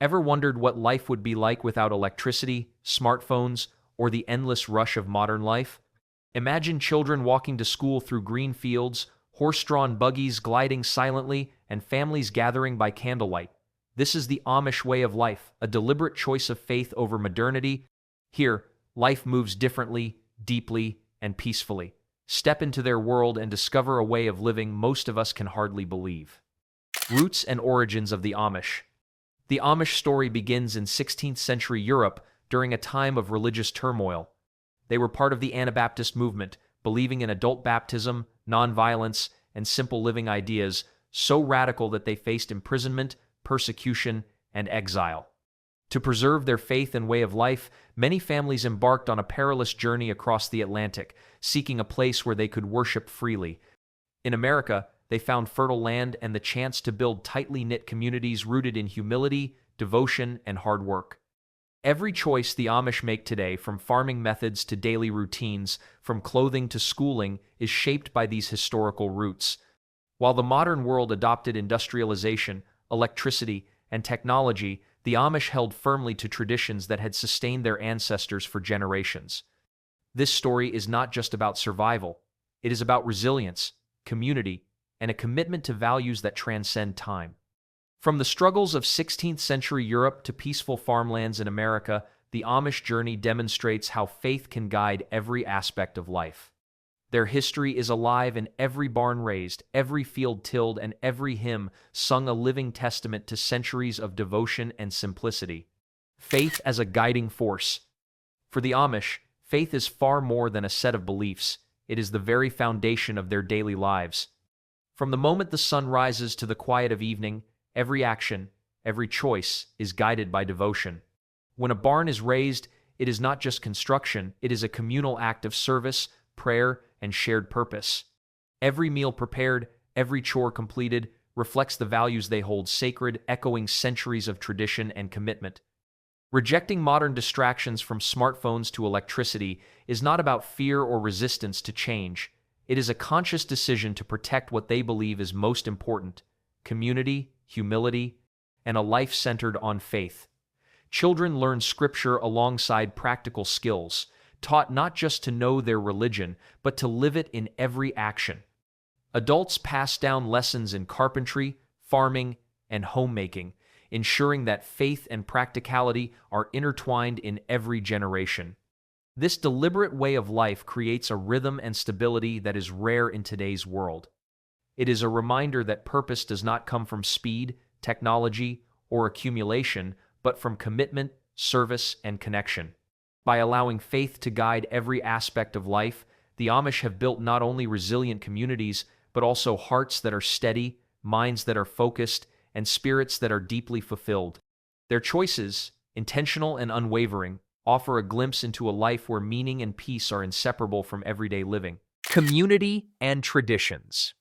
Ever wondered what life would be like without electricity, smartphones, or the endless rush of modern life? Imagine children walking to school through green fields, horse-drawn buggies gliding silently, and families gathering by candlelight. This is the Amish way of life, a deliberate choice of faith over modernity. Here, life moves differently, deeply, and peacefully. Step into their world and discover a way of living most of us can hardly believe. Roots and origins of the Amish. The Amish story begins in 16th century Europe during a time of religious turmoil. They were part of the Anabaptist movement, believing in adult baptism, nonviolence, and simple living ideas, so radical that they faced imprisonment, persecution, and exile. To preserve their faith and way of life, many families embarked on a perilous journey across the Atlantic, seeking a place where they could worship freely. In America, they found fertile land and the chance to build tightly knit communities rooted in humility, devotion, and hard work. Every choice the Amish make today, from farming methods to daily routines, from clothing to schooling, is shaped by these historical roots. While the modern world adopted industrialization, electricity, and technology, the Amish held firmly to traditions that had sustained their ancestors for generations. This story is not just about survival. It is about resilience, community, and a commitment to values that transcend time. From the struggles of 16th century Europe to peaceful farmlands in America, the Amish journey demonstrates how faith can guide every aspect of life. Their history is alive in every barn raised, every field tilled, and every hymn sung, a living testament to centuries of devotion and simplicity. Faith as a guiding force. For the Amish, faith is far more than a set of beliefs. It is the very foundation of their daily lives. From the moment the sun rises to the quiet of evening, every action, every choice is guided by devotion. When a barn is raised, it is not just construction, it is a communal act of service, prayer, and shared purpose. Every meal prepared, every chore completed, reflects the values they hold sacred, echoing centuries of tradition and commitment. Rejecting modern distractions from smartphones to electricity is not about fear or resistance to change. It is a conscious decision to protect what they believe is most important: community, humility, and a life centered on faith. Children learn scripture alongside practical skills, taught not just to know their religion, but to live it in every action. Adults pass down lessons in carpentry, farming, and homemaking, ensuring that faith and practicality are intertwined in every generation. This deliberate way of life creates a rhythm and stability that is rare in today's world. It is a reminder that purpose does not come from speed, technology, or accumulation, but from commitment, service, and connection. By allowing faith to guide every aspect of life, the Amish have built not only resilient communities, but also hearts that are steady, minds that are focused, and spirits that are deeply fulfilled. Their choices, intentional and unwavering, offer a glimpse into a life where meaning and peace are inseparable from everyday living. Community and traditions.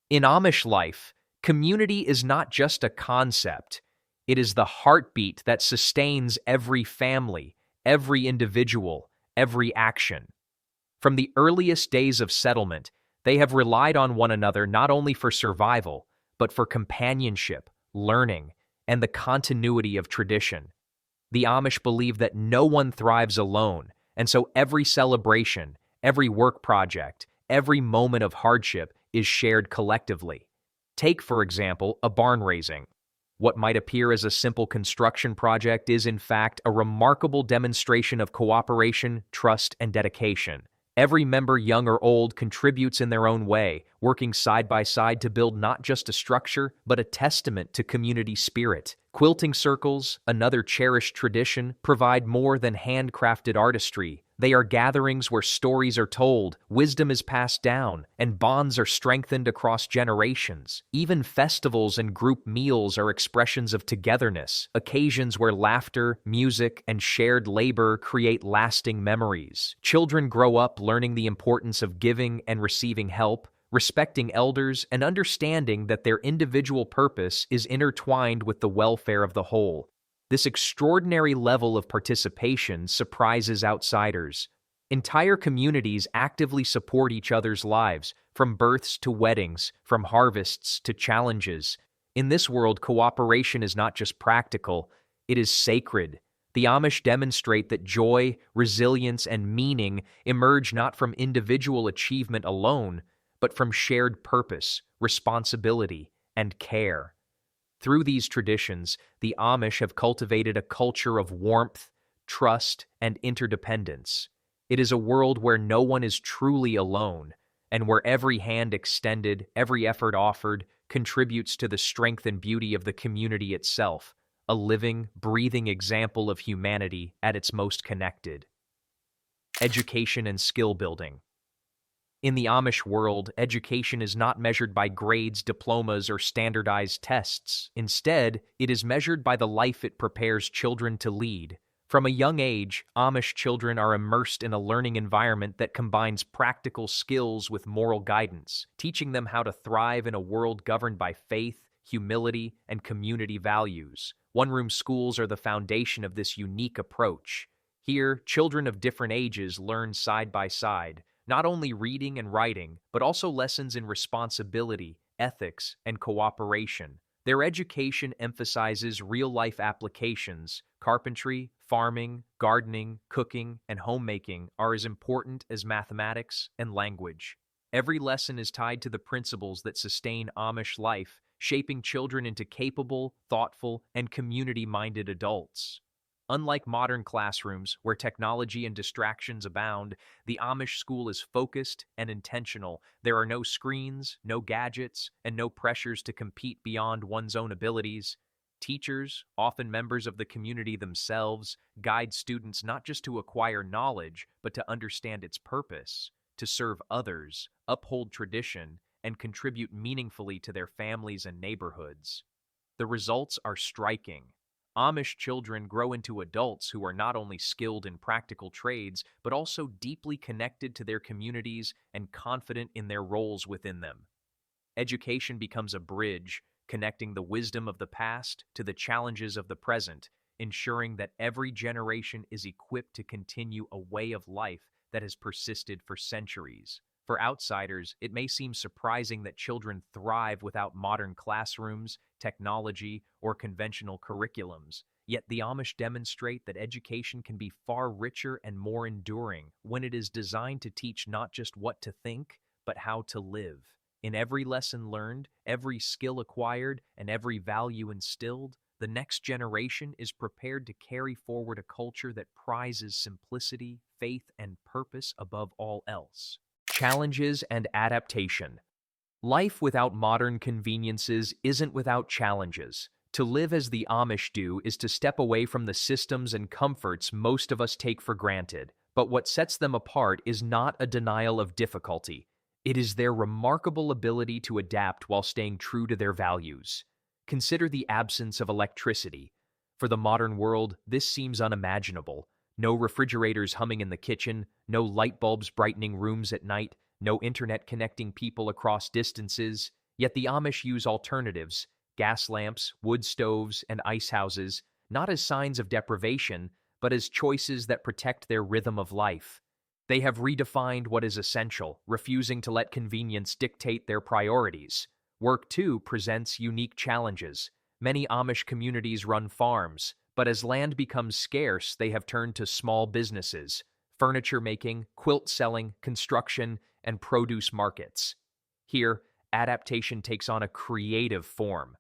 In Amish life, community is not just a concept. It is the heartbeat that sustains every family, every individual, every action. From the earliest days of settlement, they have relied on one another not only for survival, but for companionship, learning, and the continuity of tradition. The Amish believe that no one thrives alone, and so every celebration, every work project, every moment of hardship is shared collectively. Take, for example, a barn raising. What might appear as a simple construction project is, in fact, a remarkable demonstration of cooperation, trust, and dedication. Every member, young or old, contributes in their own way, working side by side to build not just a structure, but a testament to community spirit. Quilting circles, another cherished tradition, provide more than handcrafted artistry. They are gatherings where stories are told, wisdom is passed down, and bonds are strengthened across generations. Even festivals and group meals are expressions of togetherness, occasions where laughter, music, and shared labor create lasting memories. Children grow up learning the importance of giving and receiving help, respecting elders, and understanding that their individual purpose is intertwined with the welfare of the whole. This extraordinary level of participation surprises outsiders. Entire communities actively support each other's lives, from births to weddings, from harvests to challenges. In this world, cooperation is not just practical, it is sacred. The Amish demonstrate that joy, resilience, and meaning emerge not from individual achievement alone, but from shared purpose, responsibility, and care. Through these traditions, the Amish have cultivated a culture of warmth, trust, and interdependence. It is a world where no one is truly alone, and where every hand extended, every effort offered, contributes to the strength and beauty of the community itself, a living, breathing example of humanity at its most connected. Education and skill building. In the Amish world, education is not measured by grades, diplomas, or standardized tests. Instead, it is measured by the life it prepares children to lead. From a young age, Amish children are immersed in a learning environment that combines practical skills with moral guidance, teaching them how to thrive in a world governed by faith, humility, and community values. One-room schools are the foundation of this unique approach. Here, children of different ages learn side by side, not only reading and writing, but also lessons in responsibility, ethics, and cooperation. Their education emphasizes real-life applications. Carpentry, farming, gardening, cooking, and homemaking are as important as mathematics and language. Every lesson is tied to the principles that sustain Amish life, shaping children into capable, thoughtful, and community-minded adults. Unlike modern classrooms, where technology and distractions abound, the Amish school is focused and intentional. There are no screens, no gadgets, and no pressures to compete beyond one's own abilities. Teachers, often members of the community themselves, guide students not just to acquire knowledge, but to understand its purpose, to serve others, uphold tradition, and contribute meaningfully to their families and neighborhoods. The results are striking. Amish children grow into adults who are not only skilled in practical trades, but also deeply connected to their communities and confident in their roles within them. Education becomes a bridge, connecting the wisdom of the past to the challenges of the present, ensuring that every generation is equipped to continue a way of life that has persisted for centuries. For outsiders, it may seem surprising that children thrive without modern classrooms, technology, or conventional curriculums. Yet the Amish demonstrate that education can be far richer and more enduring when it is designed to teach not just what to think, but how to live. In every lesson learned, every skill acquired, and every value instilled, the next generation is prepared to carry forward a culture that prizes simplicity, faith, and purpose above all else. Challenges and adaptation. Life without modern conveniences isn't without challenges. To live as the Amish do is to step away from the systems and comforts most of us take for granted. But what sets them apart is not a denial of difficulty. It is their remarkable ability to adapt while staying true to their values. Consider the absence of electricity. For the modern world, this seems unimaginable. No refrigerators humming in the kitchen, no light bulbs brightening rooms at night, no internet connecting people across distances. Yet the Amish use alternatives, gas lamps, wood stoves, and ice houses, not as signs of deprivation, but as choices that protect their rhythm of life. They have redefined what is essential, refusing to let convenience dictate their priorities. Work, too, presents unique challenges. Many Amish communities run farms, but as land becomes scarce, they have turned to small businesses, furniture making, quilt selling, construction, and produce markets. Here, adaptation takes on a creative form.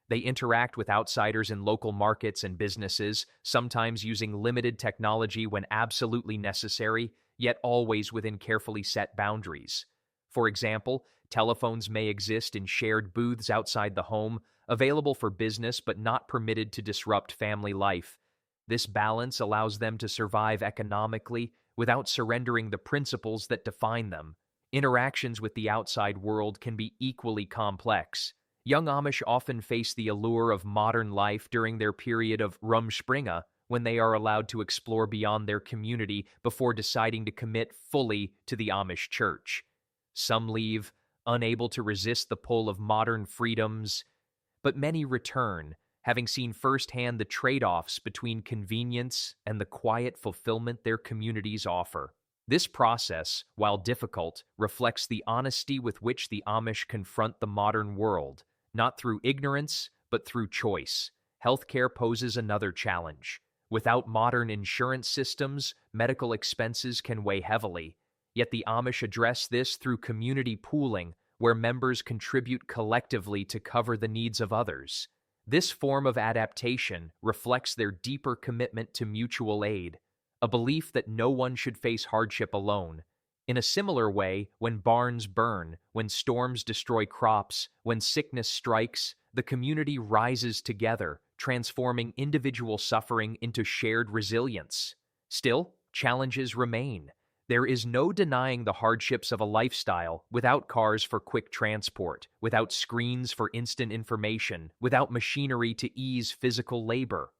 They interact with outsiders in local markets and businesses, sometimes using limited technology when absolutely necessary, yet always within carefully set boundaries. For example, telephones may exist in shared booths outside the home, available for business but not permitted to disrupt family life. This balance allows them to survive economically without surrendering the principles that define them. Interactions with the outside world can be equally complex. Young Amish often face the allure of modern life during their period of rumspringa, when they are allowed to explore beyond their community before deciding to commit fully to the Amish church. Some leave, unable to resist the pull of modern freedoms, but many return, having seen firsthand the trade-offs between convenience and the quiet fulfillment their communities offer. This process, while difficult, reflects the honesty with which the Amish confront the modern world, not through ignorance, but through choice. Healthcare poses another challenge. Without modern insurance systems, medical expenses can weigh heavily. Yet the Amish address this through community pooling, where members contribute collectively to cover the needs of others. This form of adaptation reflects their deeper commitment to mutual aid, a belief that no one should face hardship alone. In a similar way, when barns burn, when storms destroy crops, when sickness strikes, the community rises together, transforming individual suffering into shared resilience. Still, challenges remain. There is no denying the hardships of a lifestyle without cars for quick transport, without screens for instant information, without machinery to ease physical labor.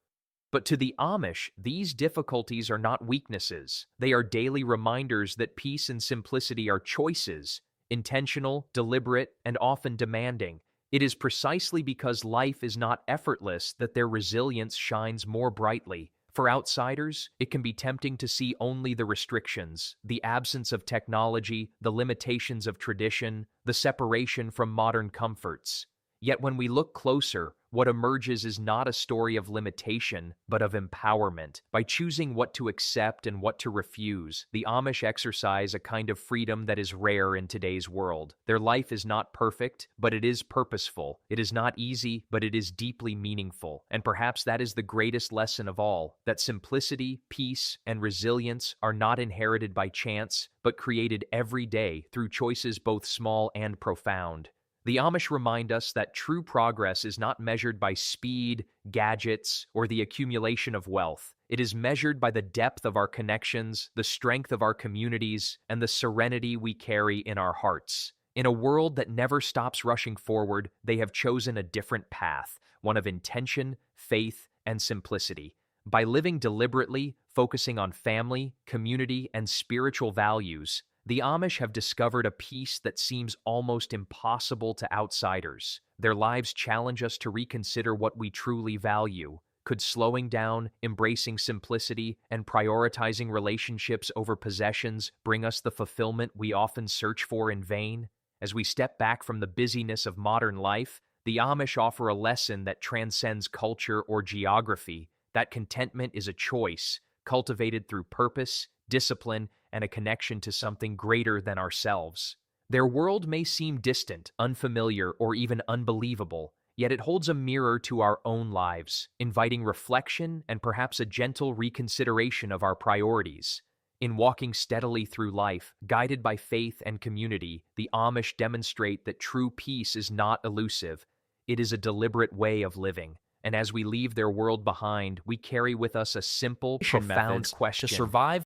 But to the Amish, these difficulties are not weaknesses. They are daily reminders that peace and simplicity are choices, intentional, deliberate, and often demanding. It is precisely because life is not effortless that their resilience shines more brightly. For outsiders, it can be tempting to see only the restrictions, the absence of technology, the limitations of tradition, the separation from modern comforts. Yet when we look closer, what emerges is not a story of limitation, but of empowerment. By choosing what to accept and what to refuse, the Amish exercise a kind of freedom that is rare in today's world. Their life is not perfect, but it is purposeful. It is not easy, but it is deeply meaningful. And perhaps that is the greatest lesson of all, that simplicity, peace, and resilience are not inherited by chance, but created every day through choices both small and profound. The Amish remind us that true progress is not measured by speed, gadgets, or the accumulation of wealth. It is measured by the depth of our connections, the strength of our communities, and the serenity we carry in our hearts. In a world that never stops rushing forward, they have chosen a different path, one of intention, faith, and simplicity. By living deliberately, focusing on family, community, and spiritual values, the Amish have discovered a peace that seems almost impossible to outsiders. Their lives challenge us to reconsider what we truly value. Could slowing down, embracing simplicity, and prioritizing relationships over possessions bring us the fulfillment we often search for in vain? As we step back from the busyness of modern life, the Amish offer a lesson that transcends culture or geography. That contentment is a choice, cultivated through purpose, discipline, and a connection to something greater than ourselves. Their world may seem distant, unfamiliar, or even unbelievable, yet it holds a mirror to our own lives, inviting reflection and perhaps a gentle reconsideration of our priorities. In walking steadily through life, guided by faith and community, the Amish demonstrate that true peace is not elusive. It is a deliberate way of living. And as we leave their world behind, we carry with us a simple, profound question. To survive